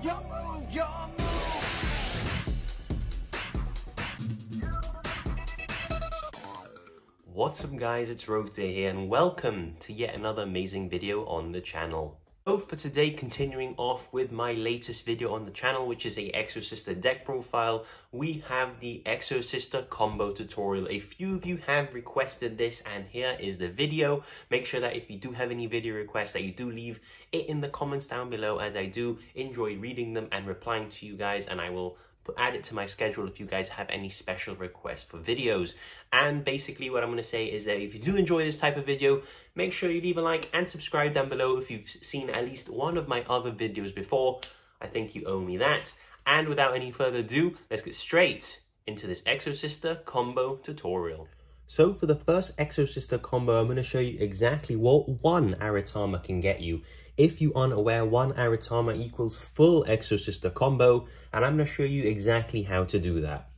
your move, your move. What's up guys, it's Rogueday here and welcome to yet another amazing video on the channel. So for today, continuing off with my latest video on the channel, which is a Exosister deck profile, we have the Exosister combo tutorial. A few of you have requested this and here is the video. Make sure that if you do have any video requests that you do leave it in the comments down below, as I do enjoy reading them and replying to you guys, and I will add it to my schedule if you guys have any special requests for videos. And basically what I'm going to say is that if you do enjoy this type of video, make sure you leave a like and subscribe down below. If you've seen at least one of my other videos before, I think you owe me that. And without any further ado, let's get straight into this Exosister combo tutorial. So for the first Exosister combo, I'm going to show you exactly what one Aratama can get you. If you aren't aware, one Aratama equals full Exosister combo, and I'm going to show you exactly how to do that.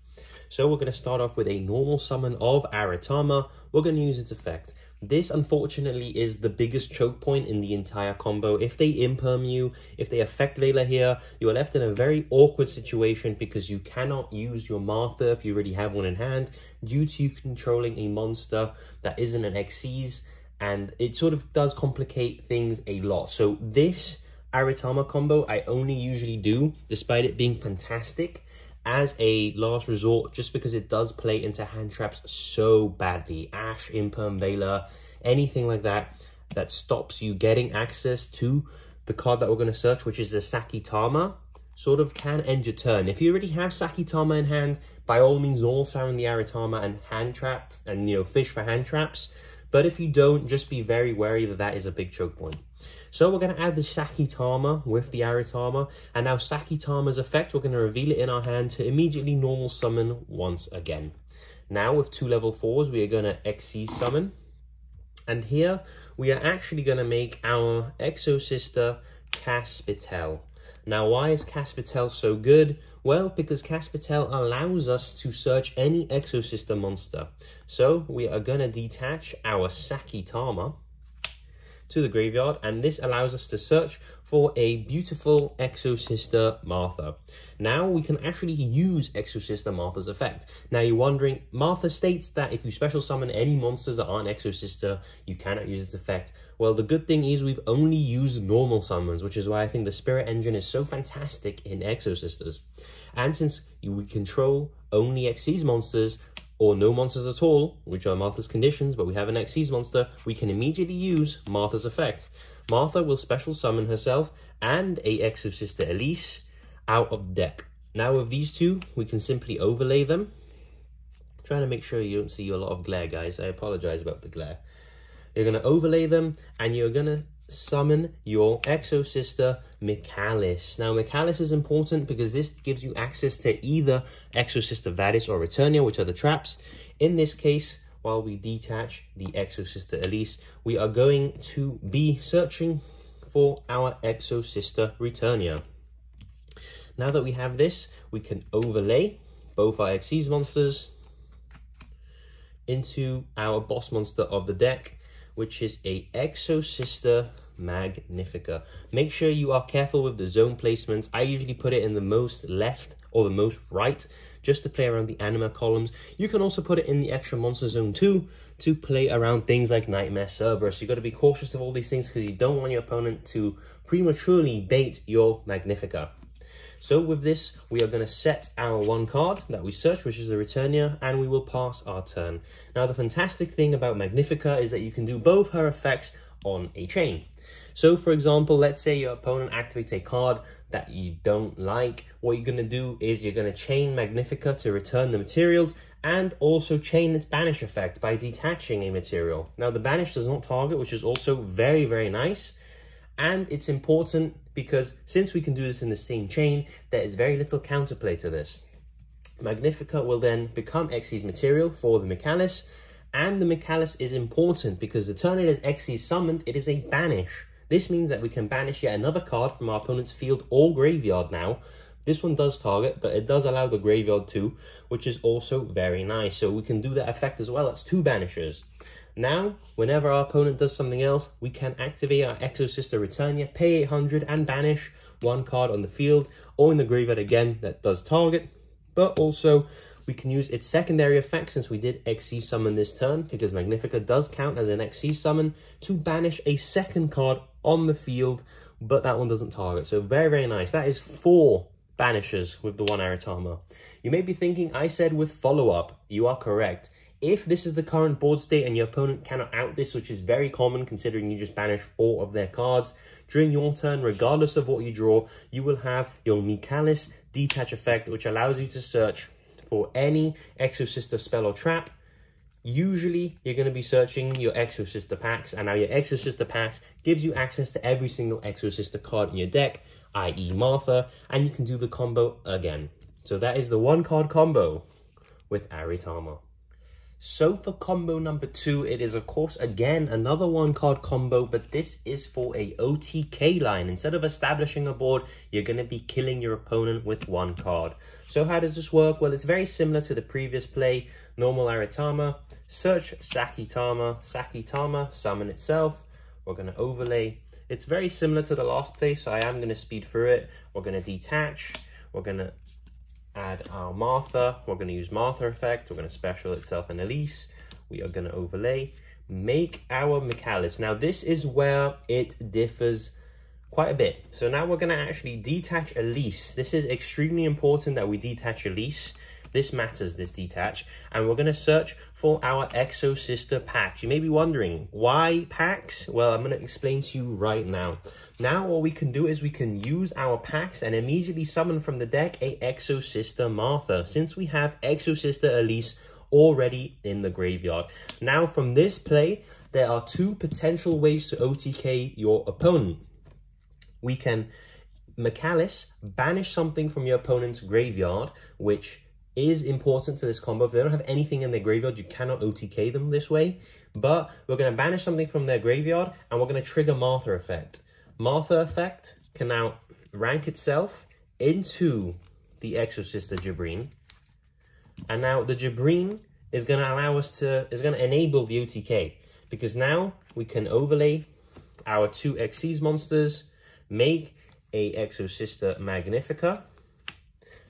So we're going to start off with a normal summon of Aratama. We're going to use its effect. This, unfortunately, is the biggest choke point in the entire combo. If they imperm you, if they affect Veiler here, you are left in a very awkward situation because you cannot use your Martha if you already have one in hand due to you controlling a monster that isn't an Xyz, and it sort of does complicate things a lot. So this Aratama combo I only usually do, despite it being fantastic, as a last resort, just because it does play into hand traps so badly. Ash, Imperm, Veiler, anything like that that stops you getting access to the card that we're going to search, which is the Sakitama, sort of can end your turn. If you already have Sakitama in hand, by all means normal summon the Aratama and hand trap, and fish for hand traps. But if you don't, just be very wary that that is a big choke point. So we're going to add the Sakitama with the Aratama, and now Sakitama's effect, we're going to reveal it in our hand to immediately normal summon once again. Now with 2 level 4s, we are going to Xyz summon, and here we are actually going to make our Exosister Caspitel. Now why is Caspitel so good? Well, because Caspitel allows us to search any Exosister monster. So we are going to detach our Sakitama to the graveyard, and this allows us to search for a beautiful Exosister Martha. Now we can actually use Exosister Martha's effect. Now you're wondering, Martha states that if you special summon any monsters that aren't Exosister, you cannot use its effect. Well, the good thing is we've only used normal summons, which is why I think the Spirit Engine is so fantastic in Exosisters. And since we control only Xyz monsters, or no monsters at all, which are Martha's conditions, but we have an Xyz monster, we can immediately use Martha's effect. Martha will special summon herself and a Exosister Elise out of deck. Now with these two, we can simply overlay them. I'm trying to make sure you don't see a lot of glare, guys. I apologize about the glare. You're going to overlay them, and you're going to summon your Exosister Michaelis. Now Michaelis is important because this gives you access to either Exosister Vadis or Returnia, which are the traps. In this case, while we detach the Exosister Elise, we are going to be searching for our Exosister Returnia. Now that we have this, we can overlay both our Xyz monsters into our boss monster of the deck, which is a Exosister Magnifica. Make sure you are careful with the zone placements. I usually put it in the most left or the most right, just to play around the anima columns. You can also put it in the extra monster zone too, to play around things like Nightmare Cerberus. You've got to be cautious of all these things because you don't want your opponent to prematurely bait your Magnifica. So with this, we are going to set our one card that we search, which is the Returnia, and we will pass our turn. Now, the fantastic thing about Magnifica is that you can do both her effects on a chain. So, for example, let's say your opponent activates a card that you don't like. What you're going to do is you're going to chain Magnifica to return the materials, and also chain its banish effect by detaching a material. Now, the banish does not target, which is also very, very nice. And it's important because since we can do this in the same chain, there is very little counterplay to this. Magnifica will then become Xyz material for the Michaelis, and the Michaelis is important because the turn it is Xyz summoned, it is a banish. This means that we can banish yet another card from our opponent's field or graveyard now. This one does target, but it does allow the graveyard too, which is also very nice. So we can do that effect as well. That's 2 banishes. Now, whenever our opponent does something else, we can activate our Exosister Returnia, pay 800 and banish one card on the field or in the graveyard again that does target, but also we can use its secondary effect, since we did XC summon this turn, because Magnifica does count as an XC summon, to banish a second card on the field, but that one doesn't target. So very, very nice. That is 4 banishes with the 1 Aratama. You may be thinking, I said with follow-up. You are correct. If this is the current board state and your opponent cannot out this, which is very common considering you just banish 4 of their cards, during your turn, regardless of what you draw, you will have your Michalis detach effect, which allows you to search for any Exosister spell or trap. Usually, you're going to be searching your Exosister packs, and now your Exosister packs gives you access to every single Exosister card in your deck, i.e. Martha, and you can do the combo again. So that is the 1 card combo with Aratama. So for combo number 2, it is of course again another 1 card combo, but this is for a OTK line. Instead of establishing a board, you're going to be killing your opponent with 1 card. So how does this work? Well, it's very similar to the previous play. Normal Aratama, search Sakitama, summon itself. We're going to overlay. It's very similar to the last play, so I am going to speed through it. We're going to detach. We're going to add our Martha. We're going to use Martha effect. We're going to special itself and Elise. We are going to overlay. Make our Michalis. Now this is where it differs quite a bit. So now we're going to actually detach Elise. This is extremely important that we detach Elise. This matters, this detach. And we're going to search for our Exosister packs. You may be wondering, why packs? Well, I'm going to explain to you right now. Now what we can do is we can use our packs and immediately summon from the deck a Exosister Martha, since we have Exosister Elise already in the graveyard. Now from this play, there are 2 potential ways to OTK your opponent. We can Michalis, banish something from your opponent's graveyard, which is important for this combo. If they don't have anything in their graveyard, you cannot OTK them this way. But we're going to banish something from their graveyard, and we're going to trigger Martha effect. Martha effect can now rank itself into the Exosister Jabreen. And now the Jabreen is going to allow us to, is going to enable the OTK. Because now we can overlay our 2 Xyz monsters, make a Exosister Magnifica,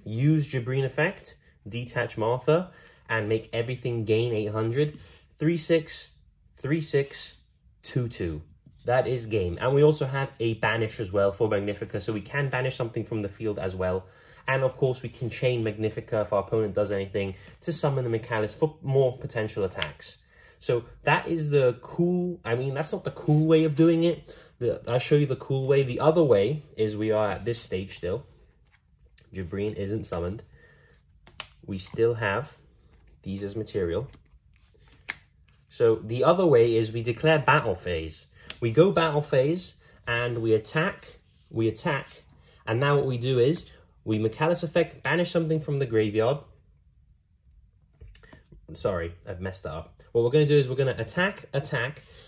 use Jabreen effect, detach Martha, and make everything gain 800. 3/6, 3/6, 2/2. That is game. And we also have a banish as well for Magnifica, so we can banish something from the field as well. And of course, we can chain Magnifica if our opponent does anything to summon the Michalis for more potential attacks. So that is the cool, I mean, that's not the cool way of doing it. I'll show you the cool way. The other way is we are at this stage still. Jabreen isn't summoned. We still have these as material. So the other way is we declare battle phase. We go battle phase and we attack, and now what we do is we Michalis effect, banish something from the graveyard. Sorry, I've messed that up. What we're going to do is we're going to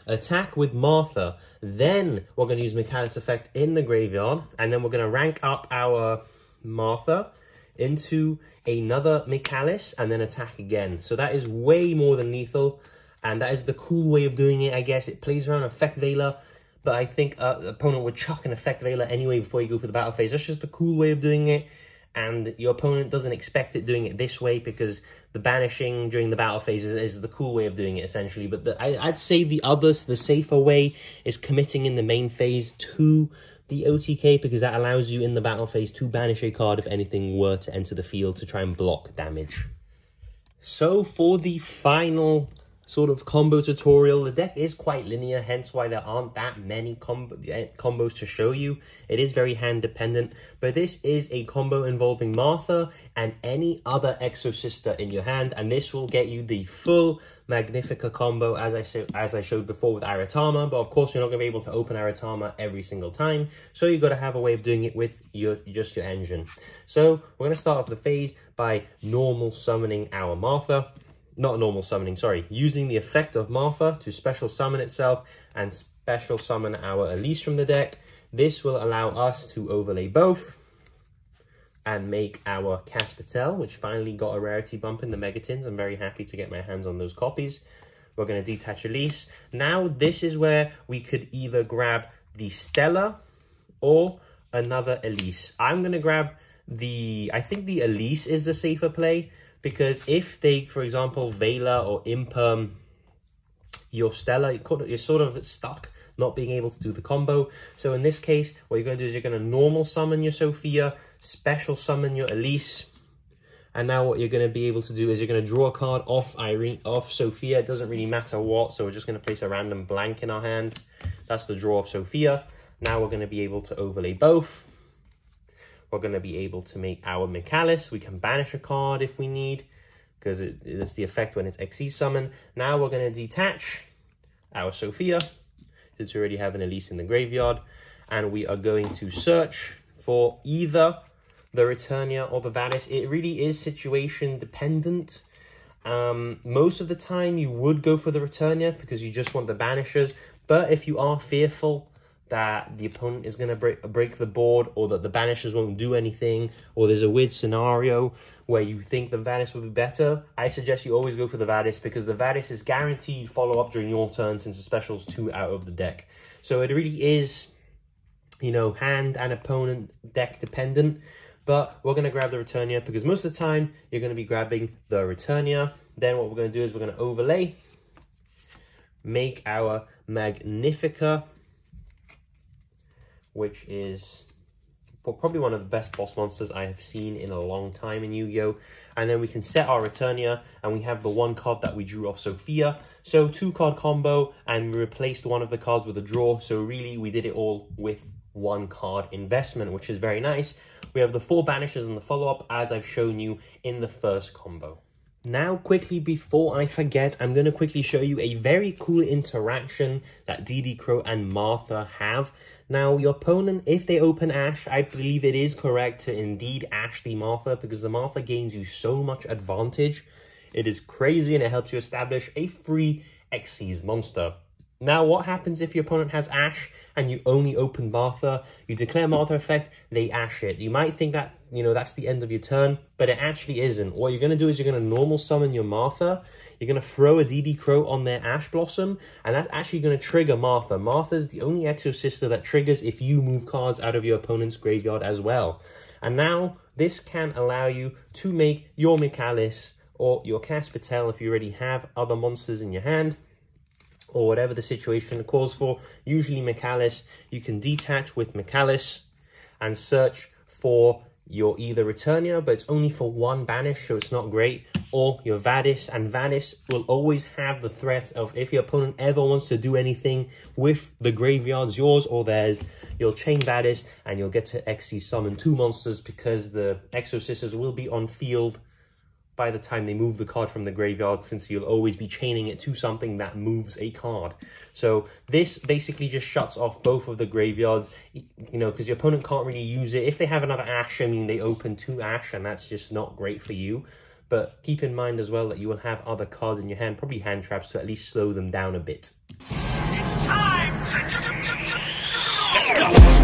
attack with Martha. Then we're going to use Michalis effect in the graveyard, and then we're going to rank up our Martha into another Michalis and then attack again. So that is way more than lethal, and that is the cool way of doing it, I guess. It plays around Effect Veiler, but I think the opponent would chuck an Effect Veiler anyway before you go for the battle phase. That's just the cool way of doing it, and your opponent doesn't expect it doing it this way because the banishing during the battle phase is the cool way of doing it, essentially. But I'd say the safer way is committing in the main phase to the OTK, because that allows you in the battle phase to banish a card if anything were to enter the field to try and block damage. So for the final sort of combo tutorial, the deck is quite linear, hence why there aren't that many combos to show you. It is very hand dependent, but this is a combo involving Martha and any other Exosister in your hand, and this will get you the full Magnifica combo as I showed before with Aratama. But of course you're not going to be able to open Aratama every single time, so you've got to have a way of doing it with just your engine. So we're going to start off the phase by normal summoning our Martha. Not normal summoning, sorry. Using the effect of Martha to special summon itself and special summon our Elise from the deck. This will allow us to overlay both and make our Caspatel, which finally got a rarity bump in the Megatins. I'm very happy to get my hands on those copies. We're going to detach Elise. Now, this is where we could either grab the Stella or another Elise. I'm going to grab I think the Elise is the safer play, because if they, for example, Vela or Imperm your Stella, you're sort of stuck, not being able to do the combo. So in this case, what you're going to do is you're going to normal summon your Sophia, special summon your Elise, and now what you're going to be able to do is you're going to draw a card off Sophia. It doesn't really matter what, so we're just going to place a random blank in our hand. That's the draw of Sophia. Now we're going to be able to overlay both. We're going to be able to make our Michaelis. We can banish a card if we need, because it's the effect when it's Xyz summon. Now we're going to detach our Sophia, since we already have an Elise in the graveyard, and we are going to search for either the Returnia or the Vadis. It really is situation dependent. Most of the time you would go for the Returnia because you just want the banishers, but if you are fearful that the opponent is going to break the board, or that the banishers won't do anything, or there's a weird scenario where you think the Vadis would be better, I suggest you always go for the Vadis, because the Vadis is guaranteed follow-up during your turn since the special's 2 out of the deck. So it really is, you know, hand and opponent deck dependent, but we're going to grab the Returnia because most of the time you're going to be grabbing the Returnia. Then what we're going to do is we're going to overlay, make our Magnifica, which is probably one of the best boss monsters I have seen in a long time in Yu-Gi-Oh! And then we can set our Returnia, and we have the 1 card that we drew off Sophia. So 2-card combo, and we replaced one of the cards with a draw. So really, we did it all with 1 card investment, which is very nice. We have the 4 banishers in the follow-up, as I've shown you in the first combo. Now, quickly, before I forget, I'm going to quickly show you a very cool interaction that DD Crow and Martha have. Now, your opponent, if they open Ash, I believe it is correct to indeed Ash the Martha, because the Martha gains you so much advantage. It is crazy, and it helps you establish a free Xyz monster. Now, what happens if your opponent has Ash and you only open Martha? You declare Martha effect, they Ash it. You might think that, you know, that's the end of your turn, but it actually isn't. What you're going to do is you're going to normal summon your Martha. You're going to throw a DD Crow on their Ash Blossom, and that's actually going to trigger Martha. Martha's the only Exosister that triggers if you move cards out of your opponent's graveyard as well. And now, this can allow you to make your Michaelis or your Caspatel if you already have other monsters in your hand, or whatever the situation calls for. Usually Michaelis, you can detach with Michaelis and search for your either Returnia, but it's only for 1 banish, so it's not great, or your Vadis, and Vadis will always have the threat of, if your opponent ever wants to do anything with the graveyards, yours or theirs, you'll chain Vadis, and you'll get to Xyz summon 2 monsters, because the Exosisters will be on field by the time they move the card from the graveyard, since you'll always be chaining it to something that moves a card. So this basically just shuts off both of the graveyards, you know, because your opponent can't really use it. If they have another Ash, I mean, they open 2 Ash, and that's just not great for you. But keep in mind as well that you will have other cards in your hand, probably hand traps, to at least slow them down a bit. It's time! Let's go!